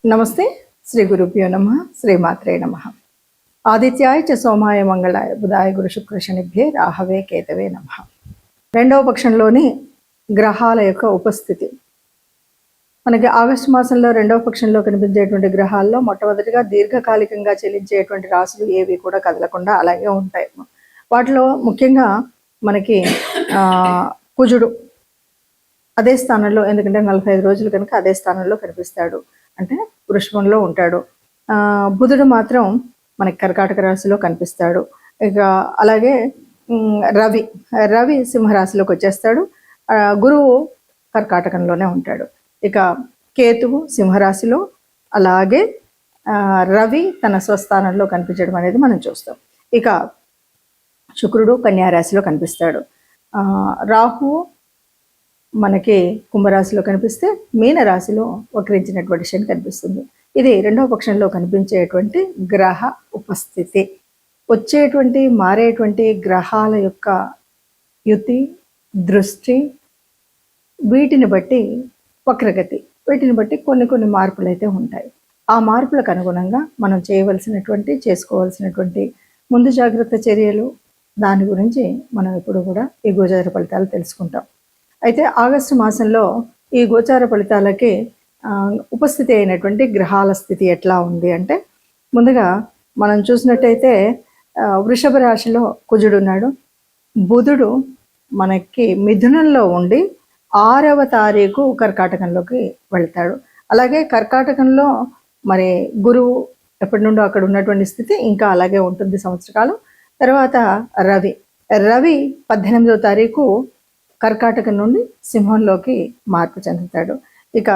నమస్తే. శ్రీ గురుభ్యో నమః. శ్రీమాత్రే నమః. ఆదిత్యాయ చ సోమాయ మంగళాయ బుధాయ గురు శుక్ర శనిభ్యే రాహవే కేతవే నమః. రెండవ పక్షంలోని గ్రహాల యొక్క ఉపస్థితి. మనకి ఆగస్టు మాసంలో రెండవ పక్షంలో కనిపించేటువంటి గ్రహాల్లో మొట్టమొదటిగా దీర్ఘకాలికంగా చెల్లించేటువంటి రాశులు ఏవి కూడా కదలకుండా అలాగే ఉంటాయి. వాటిలో ముఖ్యంగా మనకి కుజుడు అదే స్థానంలో, ఎందుకంటే 45 రోజులు కనుక అదే స్థానంలో కనిపిస్తాడు, అంటే వృషభంలో ఉంటాడు. బుధుడు మాత్రం మనకి కర్కాటక రాశిలో కనిపిస్తాడు. ఇక అలాగే రవి సింహరాశిలోకి వచ్చేస్తాడు. గురువు కర్కాటకంలోనే ఉంటాడు. ఇక కేతువు సింహరాశిలో, అలాగే రవి తన స్వస్థానంలో కనిపించడం అనేది మనం చూస్తాం. ఇక శుక్రుడు కన్యారాశిలో కనిపిస్తాడు. రాహువు మనకి కుంభరాశిలో కనిపిస్తే మీనరాశిలో వక్రించినటువంటి శని కనిపిస్తుంది. ఇది రెండవ పక్షంలో కనిపించేటువంటి గ్రహ ఉపస్థితి. వచ్చేటువంటి మారేటువంటి గ్రహాల యొక్క యుతి, దృష్టి, వీటిని బట్టి వక్రగతి, వీటిని బట్టి కొన్ని మార్పులు అయితే ఉంటాయి. ఆ మార్పులకు అనుగుణంగా మనం చేసుకోవాల్సినటువంటి ముందు జాగ్రత్త చర్యలు, దాని గురించి మనం ఎప్పుడు కూడా ఈ గోచార ఫలితాలు తెలుసుకుంటాం. అయితే ఆగస్టు మాసంలో ఈ గోచార ఫలితాలకి ఉపస్థితి అయినటువంటి గ్రహాల స్థితి ఎట్లా ఉంది అంటే, ముందుగా మనం చూసినట్టయితే వృషభ రాశిలో కుజుడు ఉన్నాడు. బుధుడు మనకి మిథునంలో ఉండి 6వ తారీఖు కర్కాటకంలోకి వెళ్తాడు. అలాగే కర్కాటకంలో మరి గురువు ఎప్పటి నుండో అక్కడ ఉన్నటువంటి స్థితి ఇంకా అలాగే ఉంటుంది సంవత్సరకాలం. తర్వాత రవి 18వ తారీఖు కర్కాటకం నుండి సింహంలోకి మార్పు చెందుతాడు. ఇక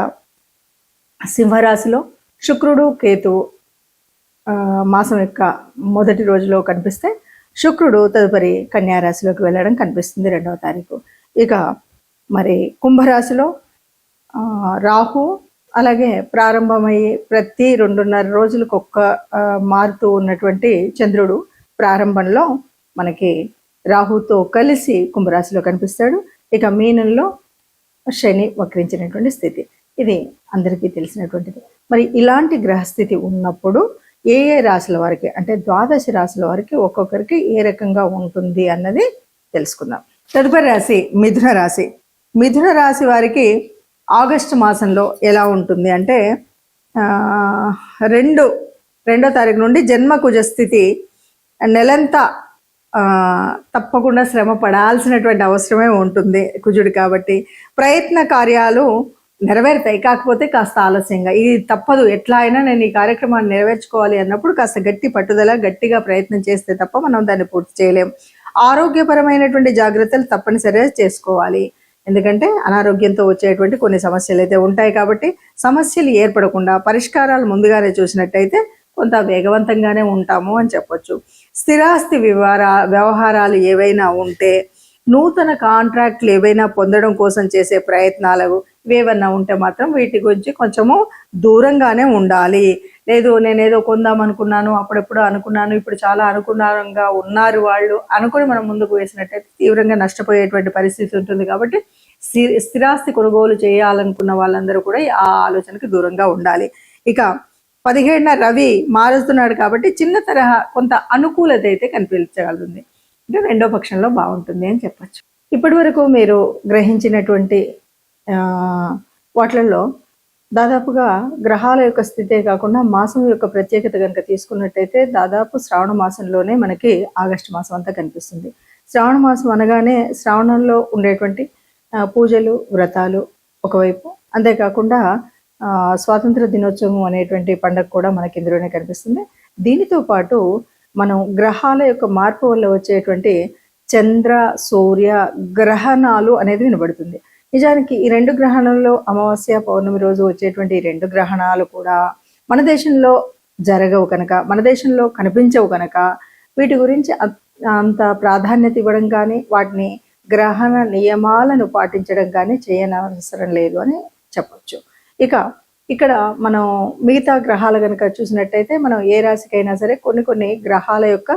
సింహరాశిలో శుక్రుడు కేతువు మాసం యొక్క మొదటి రోజులో కనిపిస్తే, శుక్రుడు తదుపరి కన్యారాశిలోకి వెళ్ళడం కనిపిస్తుంది 2వ తారీఖు. ఇక మరి కుంభరాశిలో రాహు, అలాగే ప్రారంభమయ్యి ప్రతి 2.5 రోజులకు మారుతూ ఉన్నటువంటి చంద్రుడు ప్రారంభంలో మనకి రాహుతో కలిసి కుంభరాశిలో కనిపిస్తాడు. ఇక మీనంలో శని వక్రించినటువంటి స్థితి, ఇది అందరికీ తెలిసినటువంటిది. మరి ఇలాంటి గ్రహస్థితి ఉన్నప్పుడు ఏ రాశుల వారికి, అంటే 12 రాశుల వారికి ఒక్కొక్కరికి ఏ రకంగా ఉంటుంది అన్నది తెలుసుకుందాం. తదుపరి రాశి మిథున రాశి. మిథున రాశి వారికి ఆగస్టు మాసంలో ఎలా ఉంటుంది అంటే, 2వ తారీఖు నుండి జన్మ కుజ స్థితి నెలంతా తప్పకుండా శ్రమ పడాల్సినటువంటి అవసరమే ఉంటుంది కుజుడు కాబట్టి. ప్రయత్న కార్యాలు నెరవేరుతాయి, కాకపోతే కాస్త ఆలస్యంగా. ఇది తప్పదు, ఎట్లా అయినా నేను ఈ కార్యక్రమాన్ని నెరవేర్చుకోవాలి అన్నప్పుడు కాస్త గట్టి పట్టుదల, గట్టిగా ప్రయత్నం చేస్తే తప్ప మనం దాన్ని పూర్తి చేయలేం. ఆరోగ్యపరమైనటువంటి జాగ్రత్తలు తప్పనిసరిగా చేసుకోవాలి, ఎందుకంటే అనారోగ్యంతో వచ్చేటువంటి కొన్ని సమస్యలు అయితే ఉంటాయి. కాబట్టి సమస్యలు ఏర్పడకుండా పరిష్కారాలు ముందుగానే చూసినట్టయితే కొంత వేగవంతంగానే ఉంటాము అని చెప్పొచ్చు. స్థిరాస్తి వ్యవహారాలు ఏవైనా ఉంటే, నూతన కాంట్రాక్ట్లు ఏవైనా పొందడం కోసం చేసే ప్రయత్నాలు ఇవేవన్నా ఉంటే మాత్రం వీటి గురించి కొంచెము దూరంగానే ఉండాలి. లేదు నేనేదో కొందాం అనుకున్నాను, అప్పుడెప్పుడు అనుకున్నాను, ఇప్పుడు చాలా అనుకూలంగా ఉన్నారు వాళ్ళు అనుకుని మనం ముందుకు వేసినట్టయితే తీవ్రంగా నష్టపోయేటువంటి పరిస్థితి ఉంటుంది. కాబట్టి స్థిరాస్తి కొనుగోలు చేయాలనుకున్న వాళ్ళందరూ కూడా ఆ ఆలోచనకి దూరంగా ఉండాలి. ఇక 17న రవి మారుస్తున్నాడు కాబట్టి చిన్న తరహా కొంత అనుకూలత అయితే కనిపించగలుగుతుంది, అంటే 2వ పక్షంలో బాగుంటుంది అని చెప్పచ్చు. ఇప్పటి వరకు మీరు గ్రహించినటువంటి వాటిల్లో దాదాపుగా గ్రహాల యొక్క స్థితే కాకుండా మాసం యొక్క ప్రత్యేకత కనుక తీసుకున్నట్టయితే దాదాపు శ్రావణ మాసంలోనే మనకి ఆగస్టు మాసం అంతా కనిపిస్తుంది. శ్రావణ మాసం అనగానే శ్రావణంలో ఉండేటువంటి పూజలు, వ్రతాలు ఒకవైపు, అంతేకాకుండా స్వాతంత్ర దినోత్సవం అనేటువంటి పండుగ కూడా మనకి ఇందులోనే కనిపిస్తుంది. దీనితో పాటు మనం గ్రహాల యొక్క మార్పు వల్ల వచ్చేటువంటి చంద్ర సూర్య గ్రహణాలు అనేది వినబడుతుంది. నిజానికి ఈ 2 గ్రహణాల్లో అమావాస్య పౌర్ణమి రోజు వచ్చేటువంటి 2 గ్రహణాలు కూడా మన దేశంలో జరగవు కనుక, మన దేశంలో కనిపించవు కనుక వీటి గురించి అంత ప్రాధాన్యత ఇవ్వడం కానీ, వాటిని గ్రహణ నియమాలను పాటించడం కానీ చేయనవసరం లేదు అని చెప్పచ్చు. ఇక ఇక్కడ మనం మిగతా గ్రహాలు కనుక చూసినట్టయితే, మనం ఏ రాశికైనా సరే కొన్ని గ్రహాల యొక్క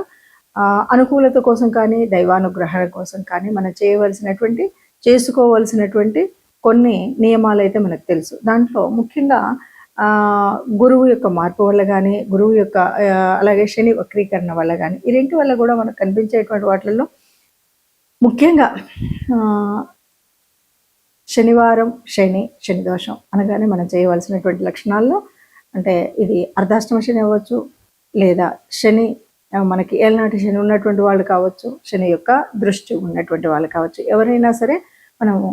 అనుకూలత కోసం కానీ, దైవానుగ్రహణ కోసం కానీ మనం చేసుకోవాల్సినటువంటి కొన్ని నియమాలు అయితే మనకు తెలుసు. దాంట్లో ముఖ్యంగా గురువు యొక్క మార్పు వల్ల కానీ, గురువు యొక్క అలాగే శని వక్రీకరణ వల్ల కానీ, ఈ రెంటి వల్ల కూడా మనకు కనిపించేటువంటి వాటిల్లో ముఖ్యంగా శనివారం శని దోషం అనగానే మనం చేయవలసినటువంటి లక్షణాల్లో అంటే ఇది అర్ధాష్టమ శని అవ్వచ్చు, లేదా శని మనకి ఏళ్ళనాటి శని ఉన్నటువంటి వాళ్ళు కావచ్చు, శని యొక్క దృష్టి ఉన్నటువంటి వాళ్ళు కావచ్చు, ఎవరైనా సరే మనము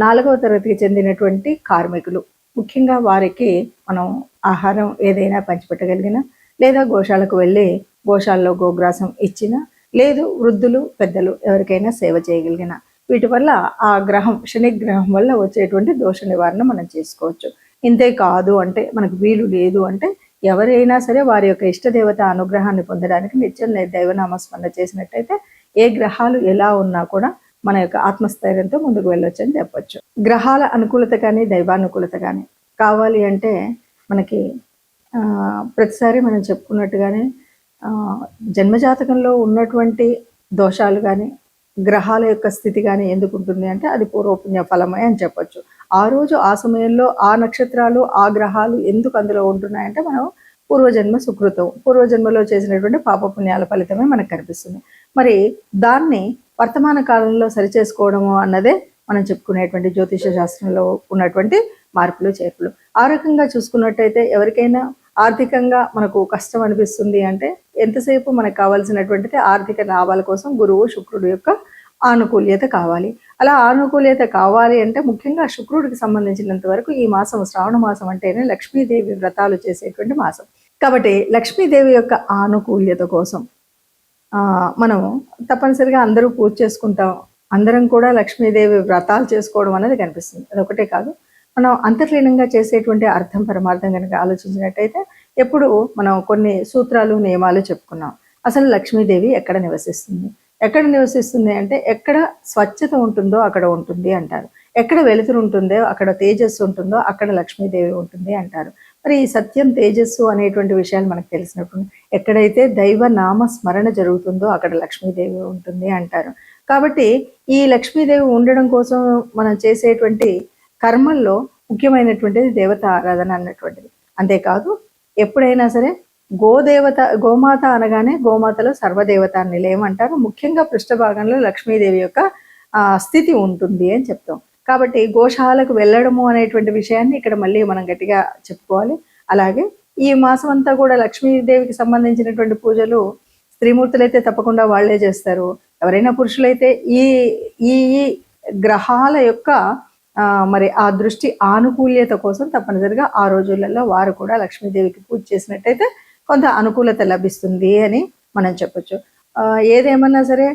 4వ తరగతికి చెందినటువంటి కార్మికులు ముఖ్యంగా వారికి మనం ఆహారం ఏదైనా పంచిపెట్టగలిగిన, లేదా గోశాలకు వెళ్ళి గోశాలలో గోగ్రాసం ఇచ్చిన, లేదు వృద్ధులు పెద్దలు ఎవరికైనా సేవ చేయగలిగిన, వీటి వల్ల ఆ గ్రహం శని గ్రహం వల్ల వచ్చేటువంటి దోష నివారణ మనం చేసుకోవచ్చు. ఇంతే కాదు అంటే మనకు వీలు లేదు అంటే ఎవరైనా సరే వారి యొక్క ఇష్టదేవత అనుగ్రహాన్ని పొందడానికి నిత్యం దైవనామస్మరణ చేసినట్టయితే ఏ గ్రహాలు ఎలా ఉన్నా కూడా మన యొక్క ఆత్మస్థైర్యంతో ముందుకు వెళ్ళొచ్చు అని చెప్పొచ్చు. గ్రహాల అనుకూలత కానీ దైవానుకూలత కానీ కావాలి అంటే మనకి ప్రతిసారి మనం చెప్పుకున్నట్టుగానే జన్మజాతకంలో ఉన్నటువంటి దోషాలు కానీ గ్రహాల యొక్క స్థితి కానీ ఎందుకు ఉంటుంది అంటే అది పూర్వపుణ్య ఫలమే అని చెప్పొచ్చు. ఆ రోజు ఆ సమయంలో ఆ నక్షత్రాలు ఆ గ్రహాలు ఎందుకు అందులో ఉంటున్నాయంటే మనం పూర్వజన్మ సుకృతం, పూర్వజన్మలో చేసినటువంటి పాపపుణ్యాల ఫలితమే మనకు కనిపిస్తుంది. మరి దాన్ని వర్తమాన కాలంలో సరిచేసుకోవడము అన్నదే మనం చెప్పుకునేటువంటి జ్యోతిష శాస్త్రంలో ఉన్నటువంటి మార్పులు చేర్పులు. ఆ రకంగా చూసుకున్నట్టయితే ఎవరికైనా ఆర్థికంగా మనకు కష్టం అనిపిస్తుంది అంటే ఎంతసేపు మనకు కావాల్సినటువంటిది ఆర్థిక లాభాల కోసం గురువు శుక్రుడు యొక్క ఆనుకూల్యత కావాలి. అలా ఆనుకూల్యత కావాలి అంటే ముఖ్యంగా శుక్రుడికి సంబంధించినంత వరకు ఈ మాసం శ్రావణ మాసం అంటేనే లక్ష్మీదేవి వ్రతాలు చేసేటువంటి మాసం. కాబట్టి లక్ష్మీదేవి యొక్క ఆనుకూల్యత కోసం మనం తప్పనిసరిగా అందరూ పూజ చేసుకుంటాం, అందరం కూడా లక్ష్మీదేవి వ్రతాలు చేసుకోవడం అనేది కనిపిస్తుంది. అదొకటే కాదు, మనం అంతర్లీనంగా చేసేటువంటి అర్థం పరమార్థం కనుక ఆలోచించినట్టయితే ఎప్పుడు మనం కొన్ని సూత్రాలు నియమాలు చెప్పుకున్నాం. అసలు లక్ష్మీదేవి ఎక్కడ నివసిస్తుంది అంటే ఎక్కడ స్వచ్ఛత ఉంటుందో అక్కడ ఉంటుంది అంటారు, ఎక్కడ వెలుతురు ఉంటుందో అక్కడ తేజస్సు ఉంటుందో అక్కడ లక్ష్మీదేవి ఉంటుంది అంటారు. మరి ఈ సత్యం తేజస్సు అనేటువంటి విషయాలు మనకు తెలిసినప్పుడు ఎక్కడైతే దైవ నామ స్మరణ జరుగుతుందో అక్కడ లక్ష్మీదేవి ఉంటుంది అంటారు. కాబట్టి ఈ లక్ష్మీదేవి ఉండడం కోసం మనం చేసేటువంటి కర్మల్లో ముఖ్యమైనటువంటిది దేవత ఆరాధన అన్నటువంటిది. అంతేకాదు ఎప్పుడైనా సరే గోమాత అనగానే గోమాతలో సర్వదేవత నిలయం అంటారు. ముఖ్యంగా పృష్ఠభాగంలో లక్ష్మీదేవి యొక్క స్థితి ఉంటుంది అని చెప్తాం. కాబట్టి గోశాలకు వెళ్ళడము అనేటువంటి విషయాన్ని ఇక్కడ మళ్ళీ మనం గట్టిగా చెప్పుకోవాలి. అలాగే ఈ మాసం అంతా కూడా లక్ష్మీదేవికి సంబంధించినటువంటి పూజలు స్త్రీమూర్తులైతే తప్పకుండా వాళ్లే చేస్తారు. ఎవరైనా పురుషులైతే ఈ ఈ గ్రహాల యొక్క మరి ఆ దృష్టి ఆనుకూల్యత కోసం తప్పనిసరిగా ఆ రోజులలో వారు కూడా లక్ష్మీదేవికి పూజ చేసినట్టయితే కొంత అనుకూలత లభిస్తుంది అని మనం చెప్పొచ్చు. ఏదేమన్నా సరే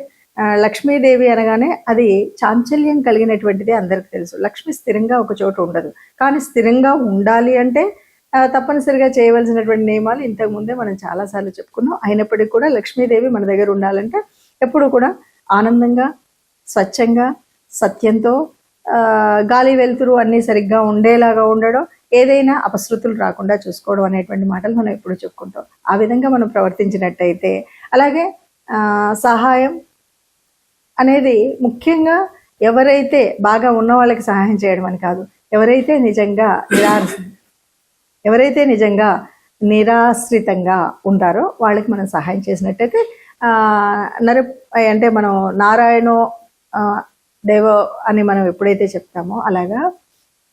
లక్ష్మీదేవి అనగానే అది చాంచల్యం కలిగినటువంటిది అందరికి తెలుసు. లక్ష్మి స్థిరంగా ఒక చోట ఉండదు, కానీ స్థిరంగా ఉండాలి అంటే తప్పనిసరిగా చేయవలసినటువంటి నియమాలు ఇంతకు ముందే మనం చాలాసార్లు చెప్పుకున్నాం. అయినప్పటికీ కూడా లక్ష్మీదేవి మన దగ్గర ఉండాలంటే ఎప్పుడు కూడా ఆనందంగా, స్వచ్ఛంగా, సత్యంతో, గాలి వెలుతురు అన్నీ సరిగ్గా ఉండేలాగా ఉండడం, ఏదైనా అపశృతులు రాకుండా చూసుకోవడం అనేటువంటి మాటలు మనం ఎప్పుడు చెప్పుకుంటాం. ఆ విధంగా మనం ప్రవర్తించినట్టయితే, అలాగే సహాయం అనేది ముఖ్యంగా ఎవరైతే బాగా ఉన్న వాళ్ళకి సహాయం చేయడం అని కాదు, ఎవరైతే నిజంగా నిరాశ్రితంగా ఉంటారో వాళ్ళకి మనం సహాయం చేసినట్టయితే అంటే మనం నారాయణో దేవ అని మనం ఎప్పుడైతే చెప్తామో అలాగా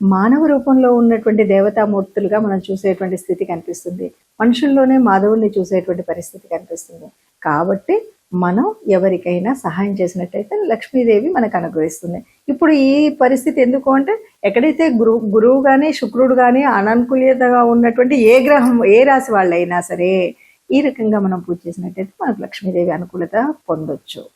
మానవ రూపంలో ఉన్నటువంటి దేవతామూర్తులుగా మనం చూసేటువంటి స్థితి కనిపిస్తుంది. మనుషుల్లోనే మాధవుల్ని చూసేటువంటి పరిస్థితి కనిపిస్తుంది. కాబట్టి మనం ఎవరికైనా సహాయం చేసినట్టయితే లక్ష్మీదేవి మనకు అనుగ్రహిస్తుంది. ఇప్పుడు ఈ పరిస్థితి ఎందుకు అంటే ఎక్కడైతే గురువు కానీ శుక్రుడు కానీ అననుకూలతగా ఉన్నటువంటి ఏ గ్రహం ఏ రాశి వాళ్ళైనా సరే ఈ రకంగా మనం పూజ చేసినట్టయితే మనకు లక్ష్మీదేవి అనుకూలత పొందొచ్చు.